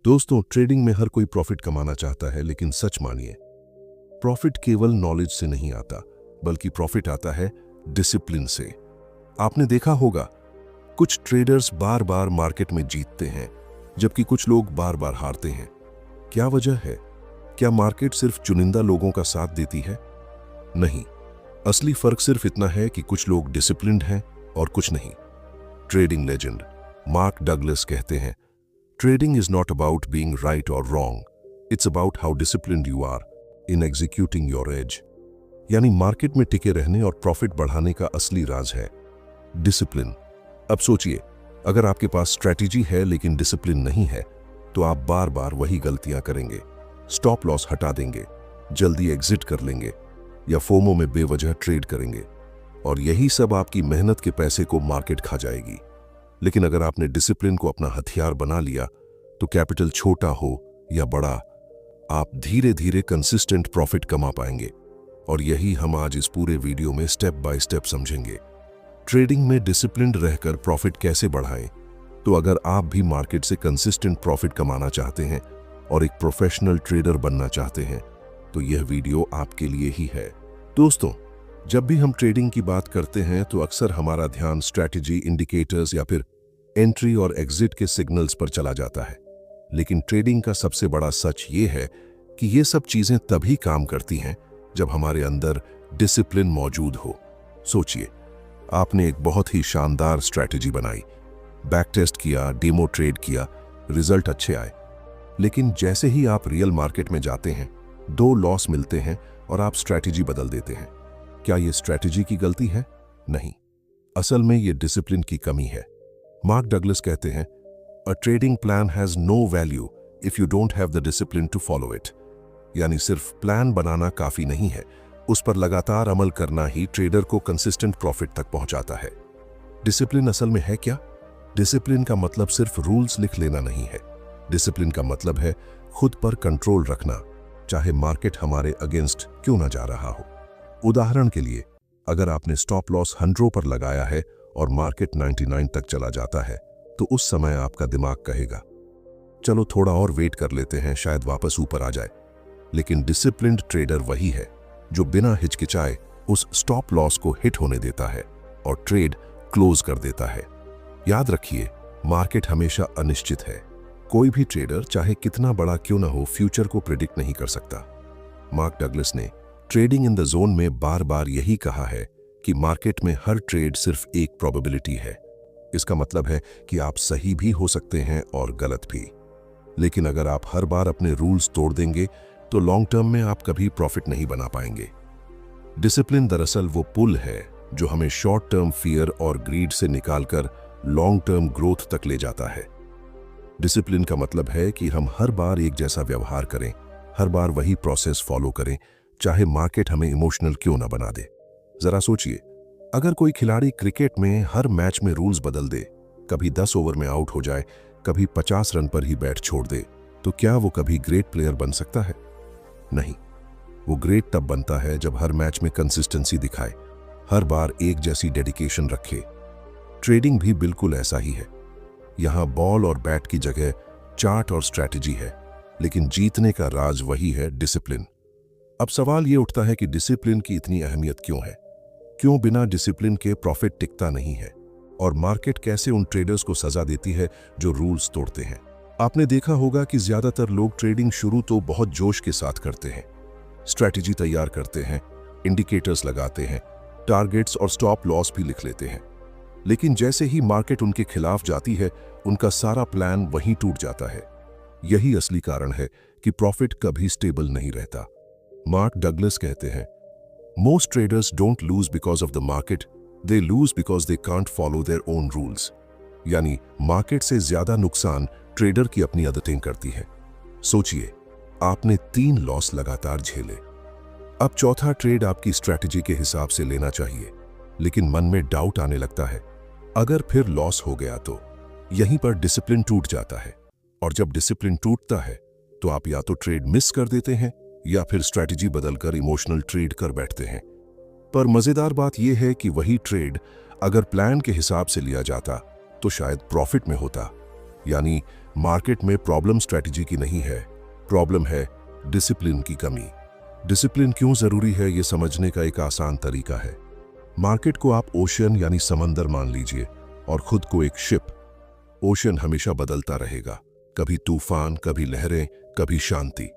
दोस्तों, ट्रेडिंग में हर कोई प्रॉफिट कमाना चाहता है, लेकिन सच मानिए, प्रॉफिट केवल नॉलेज से नहीं आता, बल्कि प्रॉफिट आता है डिसिप्लिन से। आपने देखा होगा, कुछ ट्रेडर्स बार बार मार्केट में जीतते हैं, जबकि कुछ लोग बार बार हारते हैं। क्या वजह है? क्या मार्केट सिर्फ चुनिंदा लोगों का साथ देती है? नहीं, असली फर्क सिर्फ इतना है कि कुछ लोग डिसिप्लिन्ड हैं और कुछ नहीं। ट्रेडिंग लेजेंड मार्क डगलस कहते हैं, Trading is not about being right or wrong. It's about how disciplined you are in executing your edge. यानी मार्केट में टिके रहने और प्रॉफिट बढ़ाने का असली राज है डिसिप्लिन। अब सोचिए, अगर आपके पास स्ट्रैटेजी है लेकिन डिसिप्लिन नहीं है, तो आप बार बार वही गलतियां करेंगे। स्टॉप लॉस हटा देंगे, जल्दी एग्जिट कर लेंगे या फोमो में बेवजह ट्रेड करेंगे, और यही सब आपकी मेहनत के पैसे को मार्केट खा जाएगी। लेकिन अगर आपने डिसिप्लिन को अपना हथियार बना लिया, तो कैपिटल छोटा हो या बड़ा, आप धीरे धीरे कंसिस्टेंट प्रॉफिट कमा पाएंगे। और यही हम आज इस पूरे वीडियो में स्टेप बाय स्टेप समझेंगे। ट्रेडिंग में डिसिप्लिन्ड रहकर प्रॉफिट कैसे बढ़ाएं। तो अगर आप भी मार्केट से कंसिस्टेंट प्रॉफिट कमाना चाहते हैं और एक प्रोफेशनल ट्रेडर बनना चाहते हैं, तो यह वीडियो आपके लिए ही है। दोस्तों, जब भी हम ट्रेडिंग की बात करते हैं तो अक्सर हमारा ध्यान स्ट्रैटेजी, इंडिकेटर्स या फिर एंट्री और एग्जिट के सिग्नल्स पर चला जाता है। लेकिन ट्रेडिंग का सबसे बड़ा सच ये है कि ये सब चीजें तभी काम करती हैं जब हमारे अंदर डिसिप्लिन मौजूद हो। सोचिए, आपने एक बहुत ही शानदार स्ट्रैटेजी बनाई, बैक टेस्ट किया, डेमो ट्रेड किया, रिजल्ट अच्छे आए। लेकिन जैसे ही आप रियल मार्केट में जाते हैं, 2 लॉस मिलते हैं और आप स्ट्रैटेजी बदल देते हैं। क्या ये स्ट्रैटेजी की गलती है? नहीं, असल में ये डिसिप्लिन की कमी है। मार्क डगलस कहते हैं, a trading plan has no value if you don't have the discipline to follow it. यानी सिर्फ प्लान बनाना काफी नहीं है, उस पर लगातार अमल करना ही ट्रेडर को कंसिस्टेंट प्रॉफिट तक पहुंचाता है। डिसिप्लिन असल में है क्या? डिसिप्लिन का मतलब सिर्फ रूल्स लिख लेना नहीं है। डिसिप्लिन का मतलब है खुद पर कंट्रोल रखना, चाहे मार्केट हमारे अगेंस्ट क्यों ना जा रहा हो। उदाहरण के लिए, अगर आपने स्टॉप लॉस 100 पर लगाया है और मार्केट 99 तक चला जाता है, तो उस समय आपका दिमाग कहेगा, चलो थोड़ा और वेट कर लेते हैं, शायद वापस ऊपर आ जाए। लेकिन डिसिप्लिन्ड ट्रेडर वही है जो बिना हिचकिचाए उस स्टॉप लॉस को हिट होने देता है और ट्रेड क्लोज कर देता है। याद रखिए, मार्केट हमेशा अनिश्चित है। कोई भी ट्रेडर, चाहे कितना बड़ा क्यों ना हो, फ्यूचर को प्रिडिक्ट नहीं कर सकता। मार्क डगलस ने ट्रेडिंग इन द जोन में बार बार यही कहा है कि मार्केट में हर ट्रेड सिर्फ एक प्रोबेबिलिटी है। इसका मतलब है कि आप सही भी हो सकते हैं और गलत भी। लेकिन अगर आप हर बार अपने रूल्स तोड़ देंगे, तो लॉन्ग टर्म में आप कभी प्रॉफिट नहीं बना पाएंगे। डिसिप्लिन दरअसल वो पुल है जो हमें शॉर्ट टर्म फियर और ग्रीड से निकालकर लॉन्ग टर्म ग्रोथ तक ले जाता है। डिसिप्लिन का मतलब है कि हम हर बार एक जैसा व्यवहार करें, हर बार वही प्रोसेस फॉलो करें, चाहे मार्केट हमें इमोशनल क्यों ना बना दे। जरा सोचिए, अगर कोई खिलाड़ी क्रिकेट में हर मैच में रूल्स बदल दे, कभी 10 ओवर में आउट हो जाए, कभी 50 रन पर ही बैट छोड़ दे, तो क्या वो कभी ग्रेट प्लेयर बन सकता है? नहीं, वो ग्रेट तब बनता है जब हर मैच में कंसिस्टेंसी दिखाए, हर बार एक जैसी डेडिकेशन रखे। ट्रेडिंग भी बिल्कुल ऐसा ही है। यहां बॉल और बैट की जगह चार्ट और स्ट्रैटेजी है, लेकिन जीतने का राज वही है डिसिप्लिन। अब सवाल ये उठता है कि डिसिप्लिन की इतनी अहमियत क्यों है? क्यों बिना डिसिप्लिन के प्रॉफिट टिकता नहीं है? और मार्केट कैसे उन ट्रेडर्स को सजा देती है जो रूल्स तोड़ते हैं? आपने देखा होगा कि ज्यादातर लोग ट्रेडिंग शुरू तो बहुत जोश के साथ करते हैं, स्ट्रैटेजी तैयार करते हैं, इंडिकेटर्स लगाते हैं, टारगेट्स और स्टॉप लॉस भी लिख लेते हैं। लेकिन जैसे ही मार्केट उनके खिलाफ जाती है, उनका सारा प्लान वहीं टूट जाता है। यही असली कारण है कि प्रॉफिट कभी स्टेबल नहीं रहता। मार्क डगलस कहते हैं, most traders don't lose because of the market, they lose because they can't follow their own rules. यानी मार्केट से ज्यादा नुकसान ट्रेडर की अपनी आदतें करती है। सोचिए, आपने 3 लॉस लगातार झेले। अब चौथा ट्रेड आपकी स्ट्रैटेजी के हिसाब से लेना चाहिए, लेकिन मन में डाउट आने लगता है, अगर फिर लॉस हो गया तो? यहीं पर डिसिप्लिन टूट जाता है। और जब डिसिप्लिन टूटता है, तो आप या तो ट्रेड मिस कर देते हैं या फिर स्ट्रैटेजी बदलकर इमोशनल ट्रेड कर बैठते हैं। पर मजेदार बात यह है कि वही ट्रेड अगर प्लान के हिसाब से लिया जाता, तो शायद प्रॉफिट में होता। यानी मार्केट में प्रॉब्लम स्ट्रैटेजी की नहीं है, प्रॉब्लम है डिसिप्लिन की कमी। डिसिप्लिन क्यों जरूरी है ये समझने का एक आसान तरीका है। मार्केट को आप ओशियन यानी समंदर मान लीजिए और खुद को एक शिप। ओशियन हमेशा बदलता रहेगा, कभी तूफान, कभी लहरें, कभी शांति।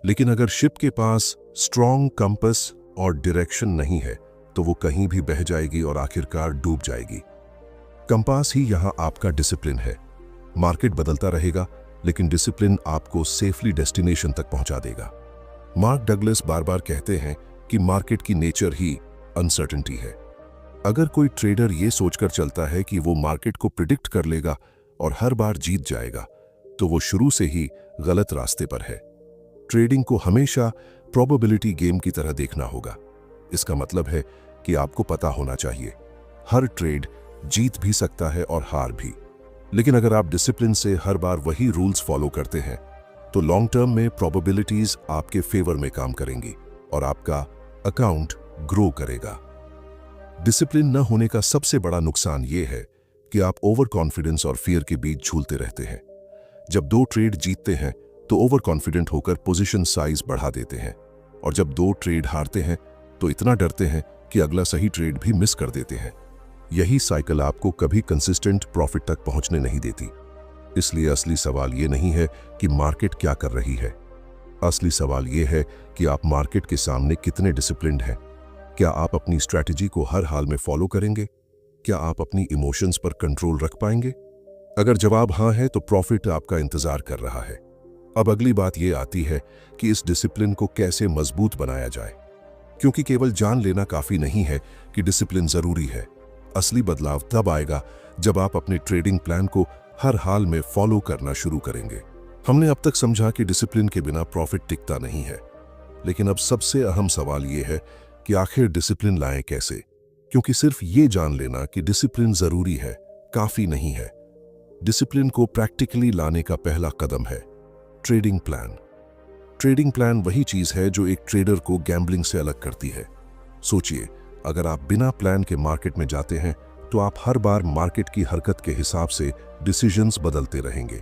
लेकिन अगर शिप के पास स्ट्रॉन्ग कंपास और डायरेक्शन नहीं है तो वो कहीं भी बह जाएगी और आखिरकार डूब जाएगी। कंपास ही यहां आपका डिसिप्लिन है। मार्केट बदलता रहेगा लेकिन डिसिप्लिन आपको सेफली डेस्टिनेशन तक पहुंचा देगा। मार्क डगलस बार बार कहते हैं कि मार्केट की नेचर ही अनसर्टेनिटी है। अगर कोई ट्रेडर ये सोचकर चलता है कि वो मार्केट को प्रिडिक्ट कर लेगा और हर बार जीत जाएगा तो वो शुरू से ही गलत रास्ते पर है। ट्रेडिंग को हमेशा प्रोबेबिलिटी गेम की तरह देखना होगा। इसका मतलब है कि आपको पता होना चाहिए हर ट्रेड जीत भी सकता है और हार भी। लेकिन अगर आप डिसिप्लिन से हर बार वही रूल्स फॉलो करते हैं तो लॉन्ग टर्म में प्रोबेबिलिटीज आपके फेवर में काम करेंगी और आपका अकाउंट ग्रो करेगा। डिसिप्लिन न होने का सबसे बड़ा नुकसान यह है कि आप ओवर कॉन्फिडेंस और फियर के बीच झूलते रहते हैं। जब दो ट्रेड जीतते हैं तो ओवर कॉन्फिडेंट होकर पोजीशन साइज बढ़ा देते हैं और जब दो ट्रेड हारते हैं तो इतना डरते हैं कि अगला सही ट्रेड भी मिस कर देते हैं। यही साइकिल आपको कभी कंसिस्टेंट प्रॉफिट तक पहुंचने नहीं देती। इसलिए असली सवाल ये नहीं है कि मार्केट क्या कर रही है, असली सवाल ये है कि आप मार्केट के सामने कितने डिसिप्लिन्ड हैं। क्या आप अपनी स्ट्रैटेजी को हर हाल में फॉलो करेंगे? क्या आप अपनी इमोशंस पर कंट्रोल रख पाएंगे? अगर जवाब हाँ है तो प्रॉफिट आपका इंतजार कर रहा है। अब अगली बात यह आती है कि इस डिसिप्लिन को कैसे मजबूत बनाया जाए, क्योंकि केवल जान लेना काफी नहीं है कि डिसिप्लिन जरूरी है। असली बदलाव तब आएगा जब आप अपने ट्रेडिंग प्लान को हर हाल में फॉलो करना शुरू करेंगे। हमने अब तक समझा कि डिसिप्लिन के बिना प्रॉफिट टिकता नहीं है, लेकिन अब सबसे अहम सवाल यह है कि आखिर डिसिप्लिन लाएं कैसे, क्योंकि सिर्फ ये जान लेना कि डिसिप्लिन जरूरी है काफी नहीं है। डिसिप्लिन को प्रैक्टिकली लाने का पहला कदम है ट्रेडिंग प्लान। ट्रेडिंग प्लान वही चीज है जो एक ट्रेडर को गैम्बलिंग से अलग करती है। सोचिए, अगर आप बिना प्लान के मार्केट में जाते हैं तो आप हर बार मार्केट की हरकत के हिसाब से डिसीजंस बदलते रहेंगे।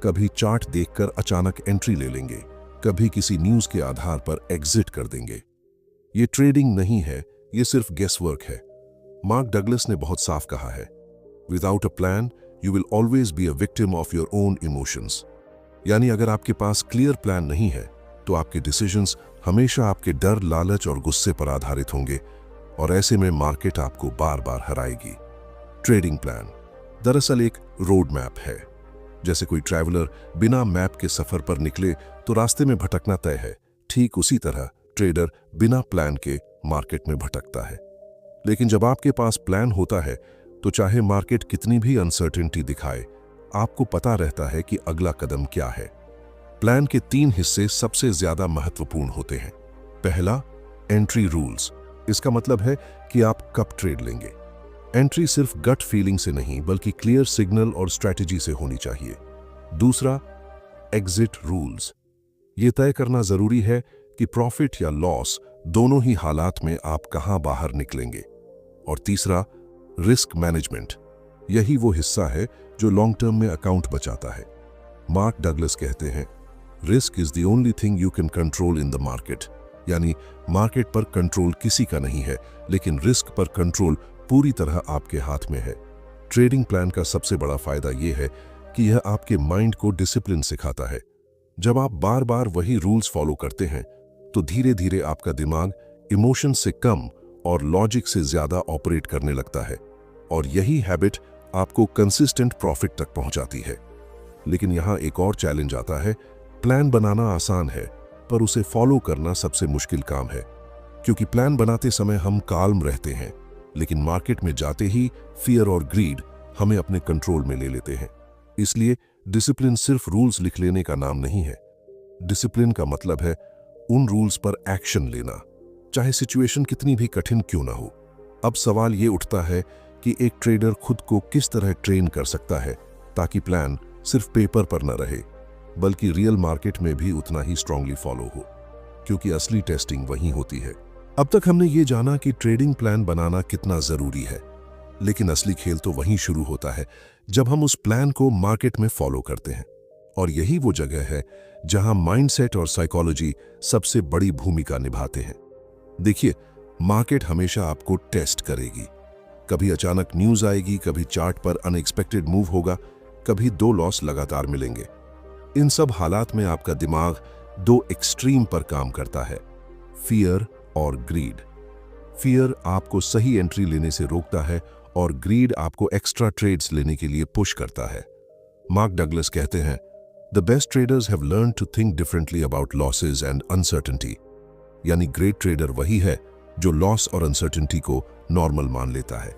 कभी चार्ट देखकर अचानक एंट्री ले लेंगे, कभी किसी न्यूज के आधार पर एग्जिट कर देंगे। ये ट्रेडिंग नहीं है, ये सिर्फ गेसवर्क है। मार्क डगलस ने बहुत साफ कहा है, without a plan you will always be a victim of your own emotions. यानी अगर आपके पास क्लियर प्लान नहीं है तो आपके डिसीजंस हमेशा आपके डर, लालच और गुस्से पर आधारित होंगे और ऐसे में मार्केट आपको बार बार हराएगी। ट्रेडिंग प्लान दरअसल एक रोड मैप है। जैसे कोई ट्रैवलर बिना मैप के सफर पर निकले तो रास्ते में भटकना तय है, ठीक उसी तरह ट्रेडर बिना प्लान के मार्केट में भटकता है। लेकिन जब आपके पास प्लान होता है तो चाहे मार्केट कितनी भी अनसर्टेनिटी दिखाए, आपको पता रहता है कि अगला कदम क्या है। प्लान के 3 हिस्से सबसे ज्यादा महत्वपूर्ण होते हैं। पहला, एंट्री रूल्स। इसका मतलब है कि आप कब ट्रेड लेंगे। एंट्री सिर्फ गट फीलिंग से नहीं बल्कि क्लियर सिग्नल और स्ट्रैटेजी से होनी चाहिए। दूसरा, एग्जिट रूल्स। यह तय करना जरूरी है कि प्रॉफिट या लॉस दोनों ही हालात में आप कहां बाहर निकलेंगे। और तीसरा, रिस्क मैनेजमेंट। यही वो हिस्सा है जो लॉन्ग टर्म में अकाउंट बचाता है। मार्क डगलस कहते हैं, risk is the only thing you can control in the market. यानी मार्केट पर कंट्रोल किसी का नहीं है, लेकिन रिस्क पर कंट्रोल पूरी तरह आपके हाथ में है। ट्रेडिंग प्लान का सबसे बड़ा फायदा यह है कि यह आपके माइंड को डिसिप्लिन सिखाता है। जब आप बार बार वही रूल्स फॉलो करते हैं तो धीरे धीरे आपका दिमाग इमोशन से कम और लॉजिक से ज्यादा ऑपरेट करने लगता है और यही हैबिट आपको कंसिस्टेंट प्रॉफिट तक पहुंचाती है। लेकिन यहां एक और चैलेंज आता है। प्लान बनाना आसान है पर उसे फॉलो करना सबसे मुश्किल काम है, क्योंकि प्लान बनाते समय हम काल्म रहते हैं, लेकिन मार्केट में जाते ही फियर और ग्रीड हमें अपने कंट्रोल में ले लेते हैं। इसलिए डिसिप्लिन सिर्फ रूल्स लिख लेने का नाम नहीं है। डिसिप्लिन का मतलब है उन रूल्स पर एक्शन लेना, चाहे सिचुएशन कितनी भी कठिन क्यों ना हो। अब सवाल ये उठता है कि एक ट्रेडर खुद को किस तरह ट्रेन कर सकता है ताकि प्लान सिर्फ पेपर पर न रहे बल्कि रियल मार्केट में भी उतना ही स्ट्रांगली फॉलो हो, क्योंकि असली टेस्टिंग वहीं होती है। अब तक हमने ये जाना कि ट्रेडिंग प्लान बनाना कितना जरूरी है, लेकिन असली खेल तो वहीं शुरू होता है जब हम उस प्लान को मार्केट में फॉलो करते हैं। और यही वो जगह है जहां माइंडसेट और साइकोलॉजी सबसे बड़ी भूमिका निभाते हैं। देखिए, मार्केट हमेशा आपको टेस्ट करेगी। कभी अचानक न्यूज आएगी, कभी चार्ट पर अनएक्सपेक्टेड मूव होगा, कभी 2 लॉस लगातार मिलेंगे। इन सब हालात में आपका दिमाग 2 एक्सट्रीम पर काम करता है, फियर और ग्रीड। फियर आपको सही एंट्री लेने से रोकता है और ग्रीड आपको एक्स्ट्रा ट्रेड्स लेने के लिए पुश करता है। मार्क डगलस कहते हैं, the best traders have learn to think differently about losses and uncertainty. यानी ग्रेट ट्रेडर वही है जो लॉस और अनसर्टेनिटी को नॉर्मल मान लेता है।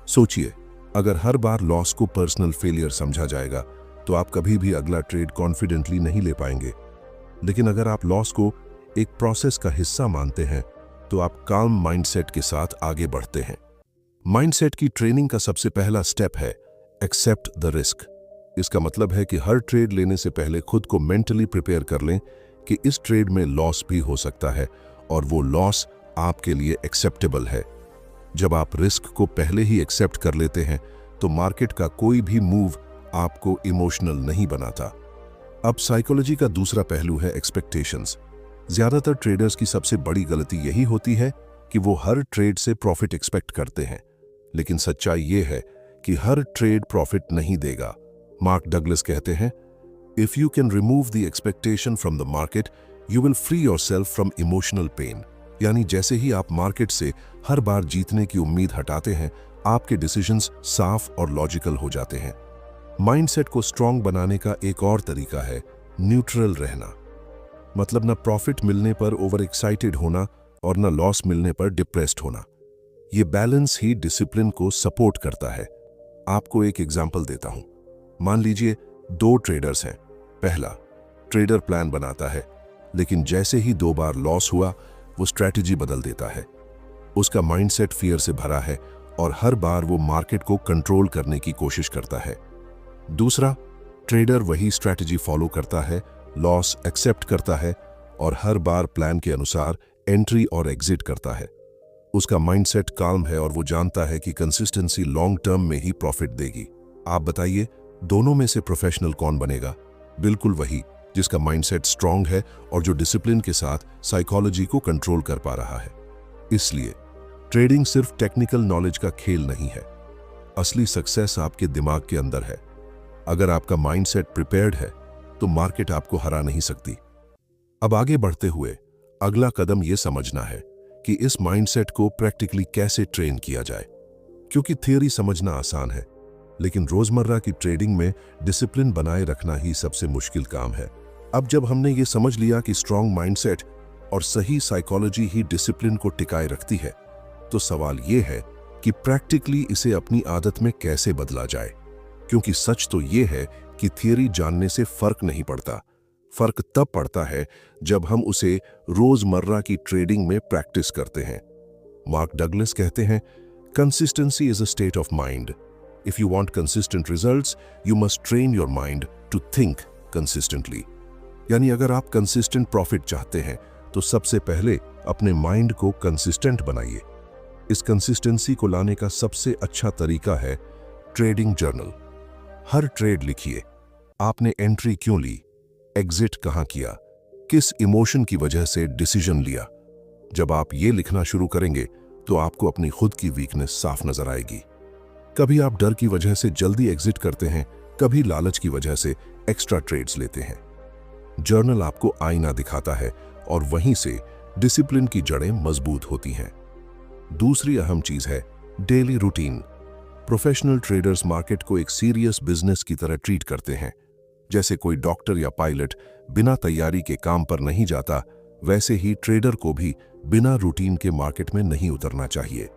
सोचिए, अगर हर बार लॉस को पर्सनल फेलियर समझा जाएगा तो आप कभी भी अगला ट्रेड कॉन्फिडेंटली नहीं ले पाएंगे। लेकिन अगर आप लॉस को एक प्रोसेस का हिस्सा मानते हैं तो आप काम माइंडसेट के साथ आगे बढ़ते हैं। माइंडसेट की ट्रेनिंग का सबसे पहला स्टेप है एक्सेप्ट द रिस्क। इसका मतलब है कि हर ट्रेड लेने से पहले खुद को मेंटली प्रिपेयर कर लें कि इस ट्रेड में लॉस भी हो सकता है और वो लॉस आपके लिए एक्सेप्टेबल है। जब आप रिस्क को पहले ही एक्सेप्ट कर लेते हैं तो मार्केट का कोई भी मूव आपको इमोशनल नहीं बनाता। अब साइकोलॉजी का दूसरा पहलू है एक्सपेक्टेशंस। ज्यादातर ट्रेडर्स की सबसे बड़ी गलती यही होती है कि वो हर ट्रेड से प्रॉफिट एक्सपेक्ट करते हैं, लेकिन सच्चाई ये है कि हर ट्रेड प्रॉफिट नहीं देगा। मार्क डगलस कहते हैं, if you can remove the expectation from the market you will free yourself from emotional pain. यानी जैसे ही आप मार्केट से हर बार जीतने की उम्मीद हटाते हैं, आपके डिसीजंस साफ और लॉजिकल हो जाते हैं। माइंडसेट को स्ट्रांग बनाने का एक और तरीका है न्यूट्रल रहना। मतलब न प्रॉफिट मिलने पर ओवर एक्साइटेड होना और न लॉस मिलने पर डिप्रेस्ड होना। ये बैलेंस ही डिसिप्लिन को सपोर्ट करता है। आपको एक एग्जांपल देता हूं। मान लीजिए 2 ट्रेडर्स हैं। पहला ट्रेडर प्लान बनाता है, लेकिन जैसे ही 2 बार लॉस हुआ वो स्ट्रैटेजी बदल देता है। उसका माइंडसेट फियर से भरा है और हर बार वो मार्केट को कंट्रोल करने की कोशिश करता है। दूसरा ट्रेडर वही स्ट्रैटेजी फॉलो करता है, लॉस एक्सेप्ट करता है और हर बार प्लान के अनुसार एंट्री और एग्जिट करता है। उसका माइंडसेट काल्म है और वो जानता है कि कंसिस्टेंसी लॉन्ग टर्म में ही प्रॉफिट देगी। आप बताइए, दोनों में से प्रोफेशनल कौन बनेगा? बिल्कुल वही जिसका माइंडसेट स्ट्रांग है और जो डिसिप्लिन के साथ साइकोलॉजी को कंट्रोल कर पा रहा है। इसलिए ट्रेडिंग सिर्फ टेक्निकल नॉलेज का खेल नहीं है। असली सक्सेस आपके दिमाग के अंदर है। अगर आपका माइंडसेट प्रिपेयर्ड है तो मार्केट आपको हरा नहीं सकती। अब आगे बढ़ते हुए अगला कदम यह समझना है कि इस माइंडसेट को प्रैक्टिकली कैसे ट्रेन किया जाए, क्योंकि थ्योरी समझना आसान है, लेकिन रोजमर्रा की ट्रेडिंग में डिसिप्लिन बनाए रखना ही सबसे मुश्किल काम है। अब जब हमने ये समझ लिया कि स्ट्रांग माइंडसेट और सही साइकोलॉजी ही डिसिप्लिन को टिकाए रखती है, तो सवाल ये है कि प्रैक्टिकली इसे अपनी आदत में कैसे बदला जाए। क्योंकि सच तो ये है कि थियरी जानने से फर्क नहीं पड़ता। फर्क तब पड़ता है जब हम उसे रोजमर्रा की ट्रेडिंग में प्रैक्टिस करते हैं। मार्क डगलस कहते हैं, consistency is a state of mind. If you want consistent results you must train your mind to think consistently. यानी अगर आप कंसिस्टेंट प्रॉफिट चाहते हैं तो सबसे पहले अपने माइंड को कंसिस्टेंट बनाइए। इस कंसिस्टेंसी को लाने का सबसे अच्छा तरीका है ट्रेडिंग जर्नल। हर ट्रेड लिखिए, आपने एंट्री क्यों ली, एग्जिट कहां किया, किस इमोशन की वजह से डिसीजन लिया। जब आप ये लिखना शुरू करेंगे तो आपको अपनी खुद की वीकनेस साफ नजर आएगी। कभी आप डर की वजह से जल्दी एग्जिट करते हैं, कभी लालच की वजह से एक्स्ट्रा ट्रेड्स लेते हैं। जर्नल आपको आईना दिखाता है और वहीं से डिसिप्लिन की जड़ें मजबूत होती हैं। दूसरी अहम चीज है daily routine. Professional traders market को एक सीरियस बिजनेस की तरह ट्रीट करते हैं। जैसे कोई डॉक्टर या पायलट बिना तैयारी के काम पर नहीं जाता, वैसे ही ट्रेडर को भी बिना रूटीन के मार्केट में नहीं उतरना चाहिए।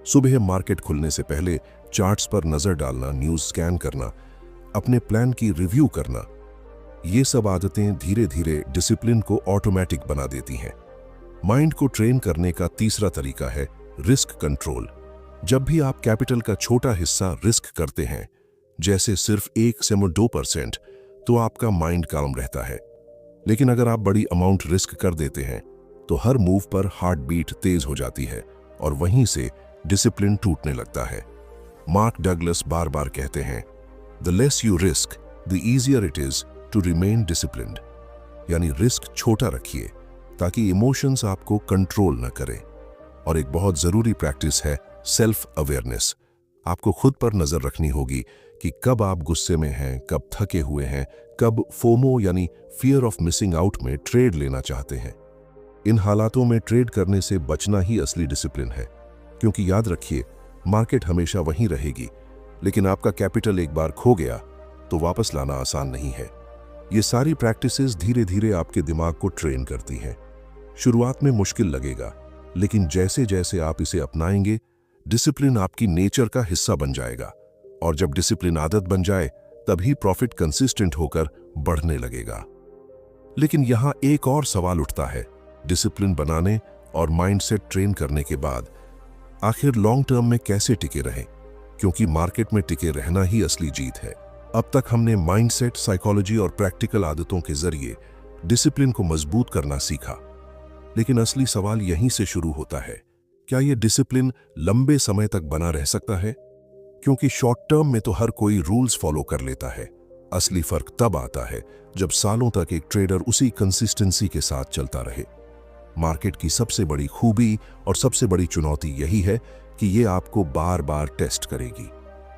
सुबह मार्केट खुलने से पहले चार्ट्स पर नजर डालना, न्यूज स्कैन करना, अपने प्लान की रिव्यू करना, ये सब आदतें धीरे धीरे डिसिप्लिन को ऑटोमेटिक बना देती हैं। माइंड को ट्रेन करने का तीसरा तरीका है रिस्क कंट्रोल। जब भी आप कैपिटल का छोटा हिस्सा रिस्क करते हैं, जैसे सिर्फ 1 से 2%, तो आपका माइंड काम रहता है। लेकिन अगर आप बड़ी अमाउंट रिस्क कर देते हैं तो हर मूव पर हार्ट बीट तेज हो जाती है और वहीं से डिसिप्लिन टूटने लगता है। मार्क डगलस बार बार कहते हैं, the less you risk the easier it is to remain disciplined. यानी रिस्क छोटा रखिए ताकि इमोशंस आपको कंट्रोल न करें। और एक बहुत जरूरी प्रैक्टिस है सेल्फ अवेयरनेस। आपको खुद पर नजर रखनी होगी कि कब आप गुस्से में हैं, कब थके हुए हैं, कब फोमो यानी फियर ऑफ मिसिंग आउट में ट्रेड लेना चाहते हैं। इन हालातों में ट्रेड करने से बचना ही असली डिसिप्लिन है, क्योंकि याद रखिए मार्केट हमेशा वहीं रहेगी, लेकिन आपका कैपिटल एक बार खो गया तो वापस लाना आसान नहीं है। ये सारी प्रैक्टिसेस धीरे धीरे आपके दिमाग को ट्रेन करती हैं। शुरुआत में मुश्किल लगेगा, लेकिन जैसे जैसे आप इसे अपनाएंगे डिसिप्लिन आपकी नेचर का हिस्सा बन जाएगा। और जब डिसिप्लिन आदत बन जाए तभी प्रॉफिट कंसिस्टेंट होकर बढ़ने लगेगा। लेकिन यहां एक और सवाल उठता है, डिसिप्लिन बनाने और माइंडसेट ट्रेन करने के बाद आखिर लॉन्ग टर्म में कैसे टिके रहें, क्योंकि मार्केट में टिके रहना ही असली जीत है। अब तक हमने माइंडसेट, साइकोलॉजी और प्रैक्टिकल आदतों के जरिए डिसिप्लिन को मजबूत करना सीखा, लेकिन असली सवाल यहीं से शुरू होता है, क्या यह डिसिप्लिन लंबे समय तक बना रह सकता है? क्योंकि शॉर्ट टर्म में तो हर कोई रूल्स फॉलो कर लेता है, असली फर्क तब आता है जब सालों तक एक ट्रेडर उसी कंसिस्टेंसी के साथ चलता रहे। मार्केट की सबसे बड़ी खूबी और सबसे बड़ी चुनौती यही है कि ये आपको बार बार टेस्ट करेगी।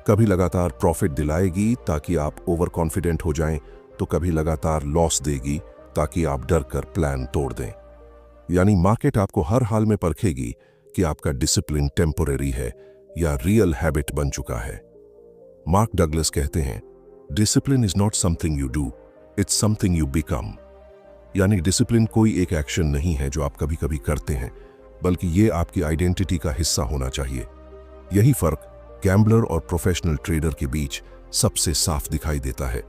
कभी लगातार प्रॉफिट दिलाएगी ताकि आप ओवर कॉन्फिडेंट हो जाएं, तो कभी लगातार लॉस देगी ताकि आप डर कर प्लान तोड़ दें। यानी मार्केट आपको हर हाल में परखेगी कि आपका डिसिप्लिन टेम्पोरेरी है या रियल हैबिट बन चुका है। मार्क डगलस कहते हैं, discipline is not something you do, it's something you become. यानी डिसिप्लिन कोई एक एक्शन नहीं है जो आप कभी कभी करते हैं, बल्कि ये आपकी आइडेंटिटी का हिस्सा होना चाहिए। यही फर्क गैम्बलर और प्रोफेशनल ट्रेडर के बीच सबसे साफ दिखाई देता है।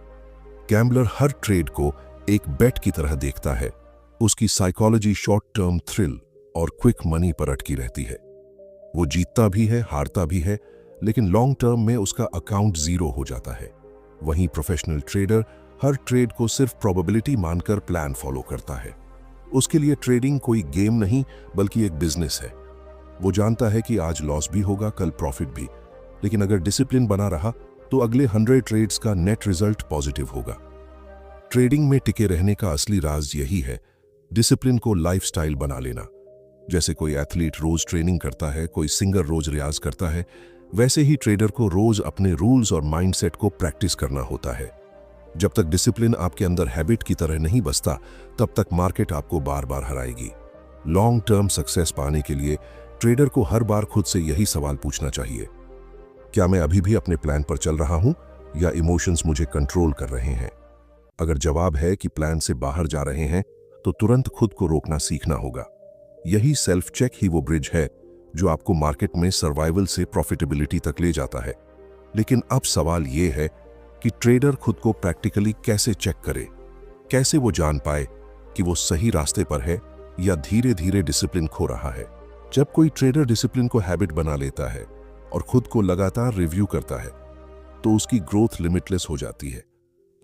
गैम्बलर हर ट्रेड को एक बेट की तरह देखता है। उसकी साइकोलॉजी शॉर्ट टर्म थ्रिल और क्विक मनी पर अटकी रहती है। वो जीतता भी है, हारता भी है, लेकिन लॉन्ग टर्म में उसका अकाउंट जीरो हो जाता है। वहीं प्रोफेशनल ट्रेडर हर ट्रेड को सिर्फ प्रोबेबिलिटी मानकर प्लान फॉलो करता है। उसके लिए ट्रेडिंग कोई गेम नहीं बल्कि एक बिजनेस है। वो जानता है कि आज लॉस भी होगा, कल प्रॉफिट भी, लेकिन अगर डिसिप्लिन बना रहा तो अगले 100 ट्रेड्स का नेट रिजल्ट पॉजिटिव होगा। ट्रेडिंग में टिके रहने का असली राज यही है, डिसिप्लिन को लाइफस्टाइल बना लेना। जैसे कोई एथलीट रोज ट्रेनिंग करता है, कोई सिंगर रोज रियाज करता है, वैसे ही ट्रेडर को रोज अपने रूल्स और माइंडसेट को प्रैक्टिस करना होता है। जब तक डिसिप्लिन आपके अंदर हैबिट की तरह नहीं बसता, तब तक मार्केट आपको बार बार हराएगी। लॉन्ग टर्म सक्सेस पाने के लिए ट्रेडर को हर बार खुद से यही सवाल पूछना चाहिए, क्या मैं अभी भी अपने प्लान पर चल रहा हूं या इमोशंस मुझे कंट्रोल कर रहे हैं? अगर जवाब है कि प्लान से बाहर जा रहे हैं, तो तुरंत खुद को रोकना सीखना होगा। यही सेल्फ चेक ही वो ब्रिज है जो आपको मार्केट में सर्वाइवल से प्रॉफिटेबिलिटी तक ले जाता है। लेकिन अब सवाल ये है कि ट्रेडर खुद को प्रैक्टिकली कैसे चेक करे, कैसे वो जान पाए कि वो सही रास्ते पर है या धीरे धीरे डिसिप्लिन खो रहा है। जब कोई ट्रेडर डिसिप्लिन को हैबिट बना लेता है और खुद को लगातार रिव्यू करता है, तो उसकी ग्रोथ लिमिटलेस हो जाती है।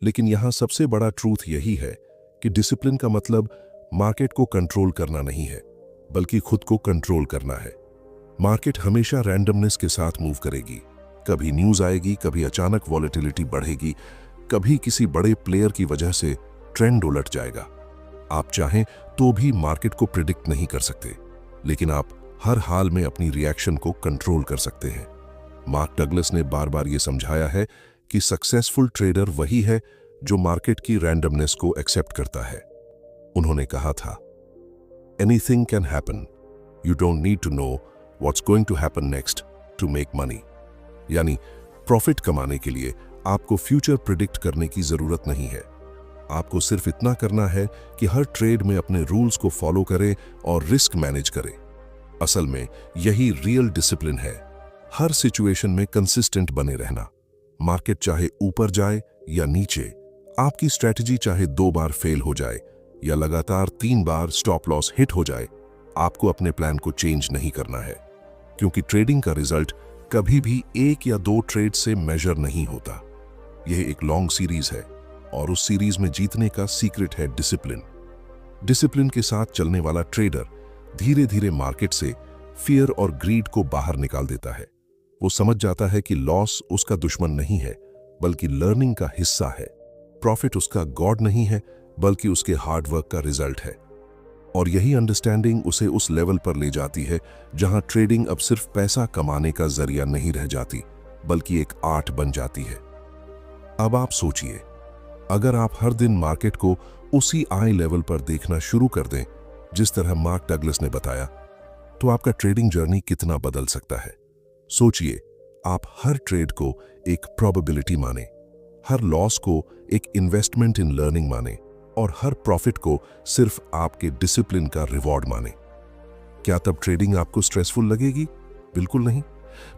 लेकिन यहां सबसे बड़ा ट्रूथ यही है कि डिसिप्लिन का मतलब मार्केट को कंट्रोल करना नहीं है, बल्कि खुद को कंट्रोल करना है। मार्केट हमेशा रैंडमनेस के साथ मूव करेगी। कभी न्यूज आएगी, कभी अचानक वॉलेटिलिटी बढ़ेगी, कभी किसी बड़े प्लेयर की वजह से ट्रेंड उलट जाएगा। आप चाहें तो भी मार्केट को प्रिडिक्ट नहीं कर सकते, लेकिन आप हर हाल में अपनी रिएक्शन को कंट्रोल कर सकते हैं। मार्क डगलस ने बार बार यह समझाया है कि सक्सेसफुल ट्रेडर वही है जो मार्केट की रैंडमनेस को एक्सेप्ट करता है। उन्होंने कहा था, anything can happen, you don't need to know what's going to happen next to make money. यानी प्रॉफिट कमाने के लिए आपको फ्यूचर प्रिडिक्ट करने की जरूरत नहीं है। आपको सिर्फ इतना करना है कि हर ट्रेड में अपने रूल्स को फॉलो करें और रिस्क मैनेज करें। असल में यही रियल डिसिप्लिन है, हर सिचुएशन में कंसिस्टेंट बने रहना। मार्केट चाहे ऊपर जाए या नीचे, आपकी स्ट्रेटजी चाहे 2 बार फेल हो जाए या लगातार 3 बार स्टॉप लॉस हिट हो जाए, आपको अपने प्लान को चेंज नहीं करना है, क्योंकि ट्रेडिंग का रिजल्ट कभी भी 1 या 2 ट्रेड से मेजर नहीं होता। यह एक लॉन्ग सीरीज है और उस सीरीज में जीतने का सीक्रेट है डिसिप्लिन। डिसिप्लिन के साथ चलने वाला ट्रेडर धीरे धीरे मार्केट से फियर और ग्रीड को बाहर निकाल देता है। वो समझ जाता है कि लॉस उसका दुश्मन नहीं है, बल्कि लर्निंग का हिस्सा है। प्रॉफिट उसका गॉड नहीं है, बल्कि उसके हार्डवर्क का रिजल्ट है। और यही अंडरस्टैंडिंग उसे उस लेवल पर ले जाती है जहां ट्रेडिंग अब सिर्फ पैसा कमाने का जरिया नहीं रह जाती, बल्कि एक आर्ट बन जाती है। अब आप सोचिए, अगर आप हर दिन मार्केट को उसी आई लेवल पर देखना शुरू कर दें जिस तरह मार्क डगलस ने बताया, तो आपका ट्रेडिंग जर्नी कितना बदल सकता है। सोचिए, आप हर ट्रेड को एक प्रोबेबिलिटी माने, हर लॉस को एक इन्वेस्टमेंट इन लर्निंग माने और हर प्रॉफिट को सिर्फ आपके डिसिप्लिन का रिवॉर्ड माने। क्या तब ट्रेडिंग आपको स्ट्रेसफुल लगेगी? बिल्कुल नहीं।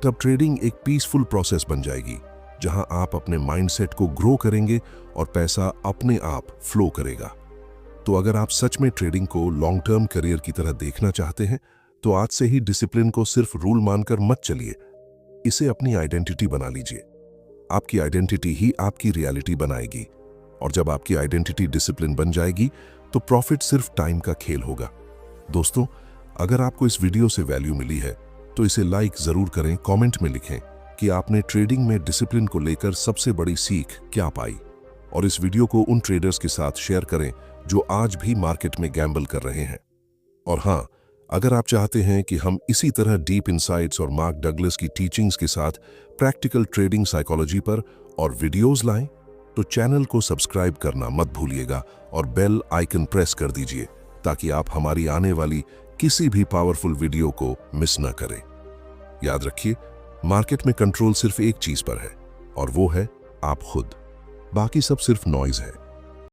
तब ट्रेडिंग एक पीसफुल प्रोसेस बन जाएगी, जहां आप अपने माइंडसेट को ग्रो करेंगे और पैसा अपने आप फ्लो करेगा। तो अगर आप सच में ट्रेडिंग को लॉन्ग टर्म करियर की तरह देखना चाहते हैं, तो आज से ही डिसिप्लिन को सिर्फ रूल मानकर मत चलिए, इसे अपनी आइडेंटिटी बना लीजिए। आपकी आइडेंटिटी ही आपकी रियलिटी बनाएगी, और जब आपकी आइडेंटिटी डिसिप्लिन बन जाएगी तो प्रॉफिट सिर्फ टाइम का खेल होगा। दोस्तों, अगर आपको इस वीडियो से वैल्यू मिली है तो इसे लाइक जरूर करें, कमेंट में लिखें कि आपने ट्रेडिंग में डिसिप्लिन को लेकर सबसे बड़ी सीख क्या पाई, और इस वीडियो को उन ट्रेडर्स के साथ शेयर करें जो आज भी मार्केट में गैम्बल कर रहे हैं। और हाँ, अगर आप चाहते हैं कि हम इसी तरह डीप इनसाइट्स और मार्क डगलस की टीचिंग्स के साथ प्रैक्टिकल ट्रेडिंग साइकोलॉजी पर और वीडियोस लाएं, तो चैनल को सब्सक्राइब करना मत भूलिएगा और बेल आइकन प्रेस कर दीजिए, ताकि आप हमारी आने वाली किसी भी पावरफुल वीडियो को मिस ना करें। याद रखिए, मार्केट में कंट्रोल सिर्फ एक चीज पर है, और वो है आप खुद। बाकी सब सिर्फ नॉइज है।